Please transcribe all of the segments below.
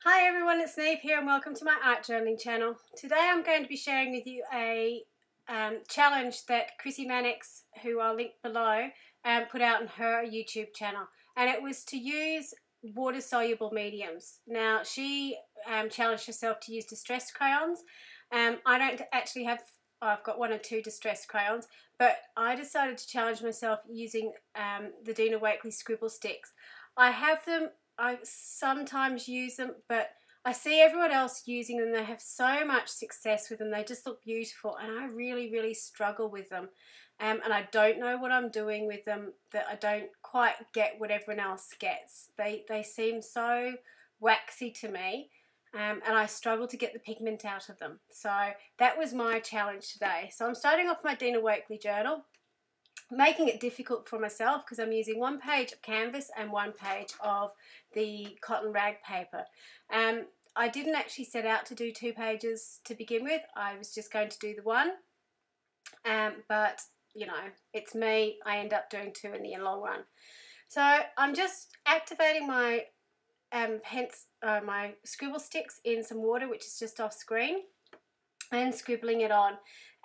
Hi everyone, it's Neve here and welcome to my art journaling channel. Today I'm going to be sharing with you a challenge that Chrissy Mannix, who I'll link below, put out on her YouTube channel. And it was to use water-soluble mediums. Now she challenged herself to use distressed crayons. I don't actually have, I've got one or two distressed crayons, but I decided to challenge myself using the Dina Wakley scribble sticks. I have them. I sometimes use them, but I see everyone else using them. They have so much success with them. They just look beautiful, and I really struggle with them. And I don't know what I'm doing with them, that I don't quite get what everyone else gets. They seem so waxy to me, and I struggle to get the pigment out of them. So that was my challenge today. So I'm starting off my Dina Wakley journal, making it difficult for myself because I'm using one page of canvas and one page of the cotton rag paper. I didn't actually set out to do 2 pages to begin with. I was just going to do the one, but you know, it's me. I end up doing 2 in the long run. So I'm just activating my my scribble sticks in some water, which is just off screen, and scribbling it on,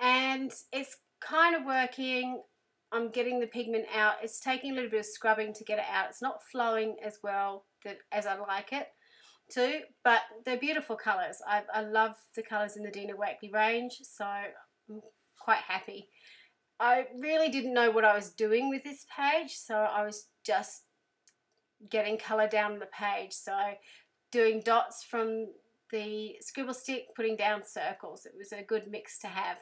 and it's kind of working. I'm getting the pigment out. It's taking a little bit of scrubbing to get it out. It's not flowing as well as I like it to, but they're beautiful colours. I love the colours in the Dina Wakley range, so I'm quite happy. I really didn't know what I was doing with this page, so I was just getting colour down the page. So doing dots from the scribble stick, putting down circles. It was a good mix to have.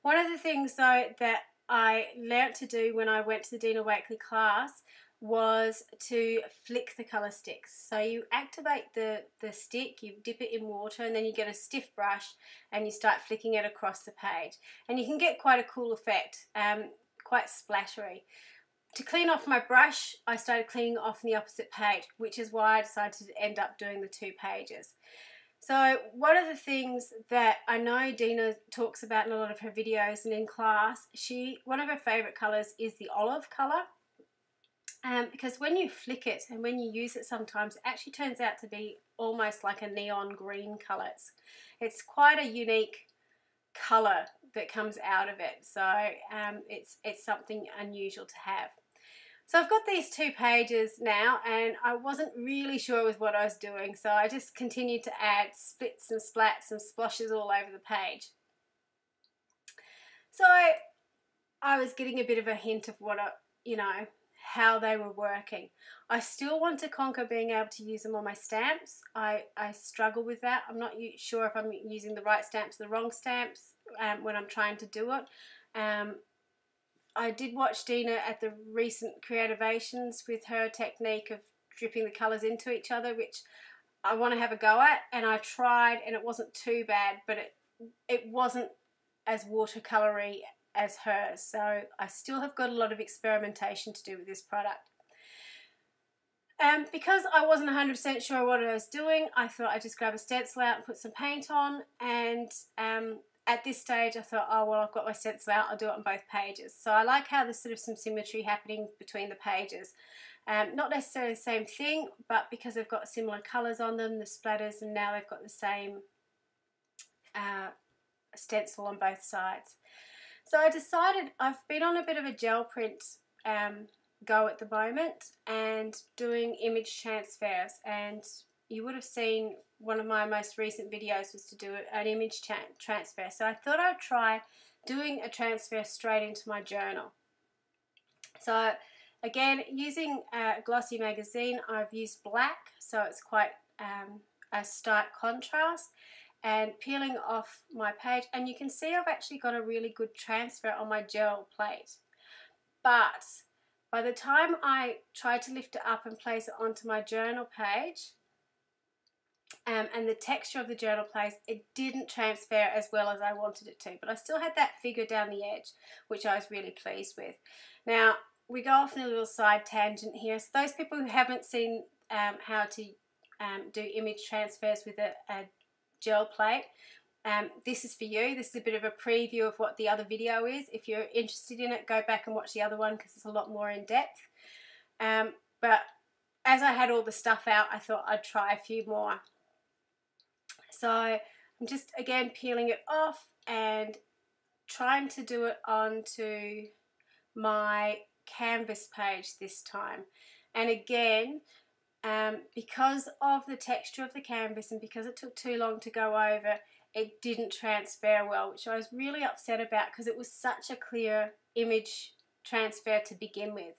One of the things though that I learnt to do when I went to the Dina Wakley class was to flick the colour sticks. So you activate the stick, you dip it in water, and then you get a stiff brush and you start flicking it across the page. And you can get quite a cool effect, quite splattery. To clean off my brush, I started cleaning off the opposite page, which is why I decided to end up doing the 2 pages. So one of the things that I know Dina talks about in a lot of her videos and in class, one of her favourite colours is the olive colour, because when you flick it and when you use it sometimes, it actually turns out to be almost like a neon green colour. It's quite a unique colour that comes out of it, so it's something unusual to have. So I've got these 2 pages now, and I wasn't really sure with what I was doing, so I just continued to add splits and splats and splashes all over the page. So I was getting a bit of a hint of what how they were working. I still want to conquer being able to use them on my stamps. I struggle with that. I'm not sure if I'm using the right stamps or the wrong stamps when I'm trying to do it. I did watch Dina at the recent Creativations with her technique of dripping the colours into each other, which I want to have a go at, and I tried and it wasn't too bad, but it wasn't as watercolory as hers, so I still have got a lot of experimentation to do with this product. Because I wasn't 100% sure what I was doing, I thought I'd just grab a stencil out and put some paint on, and at this stage I thought, oh well, I've got my stencil out, I'll do it on both pages. So I like how there's sort of some symmetry happening between the pages. Not necessarily the same thing, but because they've got similar colours on them, the splatters, and now they've got the same stencil on both sides. So I decided, I've been on a bit of a gel print go at the moment and doing image transfers, and you would have seen one of my most recent videos was to do an image transfer. So I thought I'd try doing a transfer straight into my journal. So again, using a glossy magazine, I've used black, so it's quite a stark contrast, and peeling off my page, and you can see I've actually got a really good transfer on my gel plate. But by the time I tried to lift it up and place it onto my journal page, and the texture of the journal page, it didn't transfer as well as I wanted it to, but I still had that figure down the edge, which I was really pleased with. Now we go off in a little side tangent here. So those people who haven't seen how to do image transfers with a gel plate, this is for you. This is a bit of a preview of what the other video is. If you're interested in it, go back and watch the other one because it's a lot more in depth. But as I had all the stuff out, I thought I'd try a few more. So I'm just again peeling it off and trying to do it onto my canvas page this time. And again, because of the texture of the canvas and because it took too long to go over, it didn't transfer well, which I was really upset about because it was such a clear image transfer to begin with.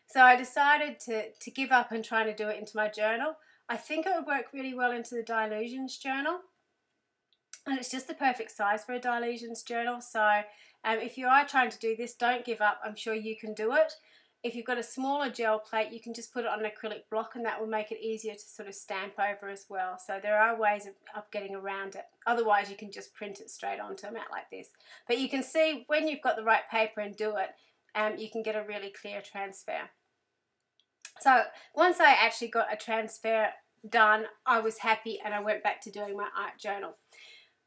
So I decided to give up and try to do it into my journal. I think it would work really well into the Dylusions journal. And it's just the perfect size for a Dylusions journal. So if you are trying to do this, don't give up. I'm sure you can do it. If you've got a smaller gel plate, you can just put it on an acrylic block and that will make it easier to sort of stamp over as well. So there are ways of getting around it. Otherwise, you can just print it straight onto a mat like this. But you can see when you've got the right paper and do it, you can get a really clear transfer. So once I actually got a transfer done, I was happy and I went back to doing my art journal.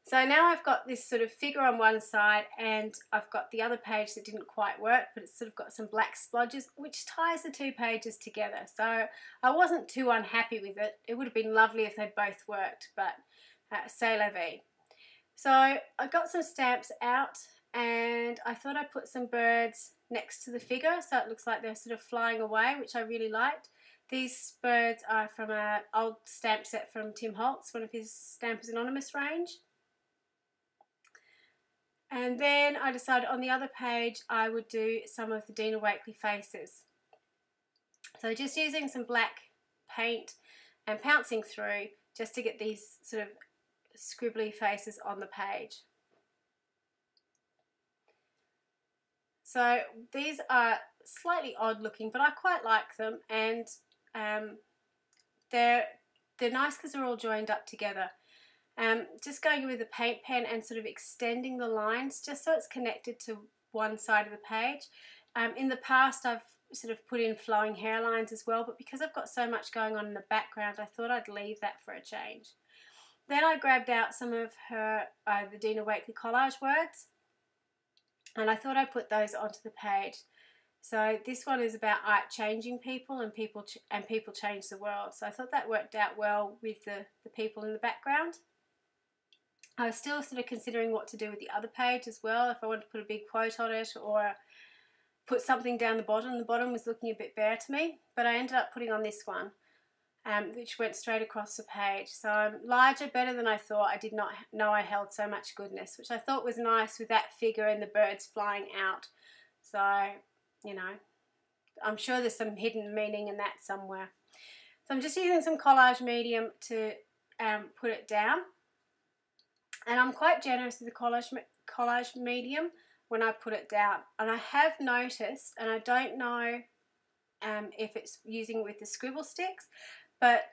So now I've got this sort of figure on one side and I've got the other page that didn't quite work, but it's sort of got some black splodges which ties the two pages together. So I wasn't too unhappy with it. It would have been lovely if they both worked, but c'est la vie. So I got some stamps out and I thought I'd put some birds next to the figure so it looks like they're sort of flying away, which I really liked. These birds are from an old stamp set from Tim Holtz, one of his Stampers Anonymous range. And then I decided on the other page I would do some of the Dina Wakley faces. So just using some black paint and pouncing through just to get these sort of scribbly faces on the page. So these are slightly odd looking, but I quite like them, and they're nice because they're all joined up together. Just going with a paint pen and sort of extending the lines just so it's connected to one side of the page. In the past I've sort of put in flowing hairlines as well, but because I've got so much going on in the background I thought I'd leave that for a change. Then I grabbed out some of her the Dina Wakley collage words and I thought I'd put those onto the page. So this one is about art changing people and people change the world. So I thought that worked out well with the people in the background. I was still sort of considering what to do with the other page as well, if I wanted to put a big quote on it or put something down the bottom. The bottom was looking a bit bare to me, but I ended up putting on this one, which went straight across the page. So larger, better than I thought. I did not know I held so much goodness, which I thought was nice with that figure and the birds flying out. So, you know, I'm sure there's some hidden meaning in that somewhere. So I'm just using some collage medium to put it down. And I'm quite generous with the collage medium when I put it down. And I have noticed, and I don't know if it's using with the scribble sticks, but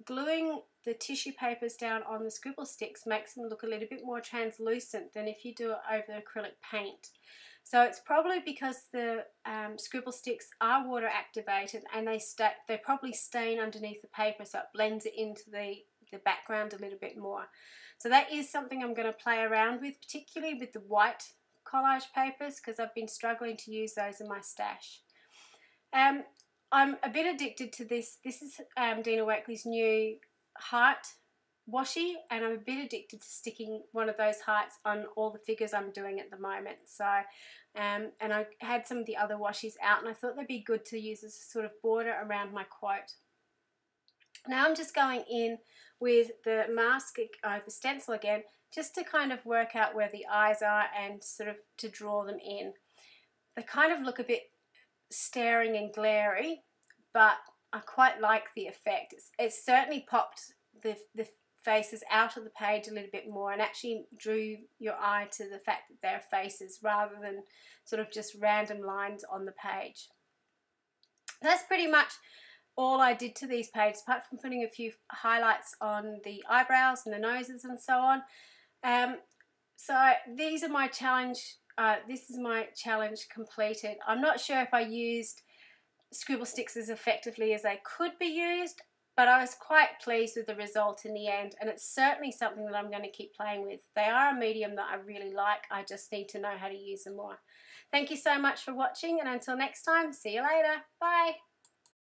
gluing the tissue papers down on the scribble sticks makes them look a little bit more translucent than if you do it over acrylic paint. So it's probably because the scribble sticks are water activated and they probably stain underneath the paper, so it blends it into the background a little bit more. So that is something I'm going to play around with, particularly with the white collage papers, because I've been struggling to use those in my stash. I'm a bit addicted to this. This is Dina Wakley's new heart washi, and I'm a bit addicted to sticking one of those hearts on all the figures I'm doing at the moment. So, and I had some of the other washies out, and I thought they'd be good to use as a sort of border around my quote. Now I'm just going in with the mask, the stencil again, just to kind of work out where the eyes are and sort of to draw them in. They kind of look a bit staring and glary, but I quite like the effect. It's certainly popped the faces out of the page a little bit more and actually drew your eye to the fact that they're faces rather than sort of just random lines on the page. That's pretty much all I did to these pages, apart from putting a few highlights on the eyebrows and the noses and so on. So these are my challenge. This is my challenge completed. I'm not sure if I used scribble sticks as effectively as they could be used, but I was quite pleased with the result in the end, and it's certainly something that I'm going to keep playing with. They are a medium that I really like. I just need to know how to use them more. Thank you so much for watching, and until next time, see you later. Bye.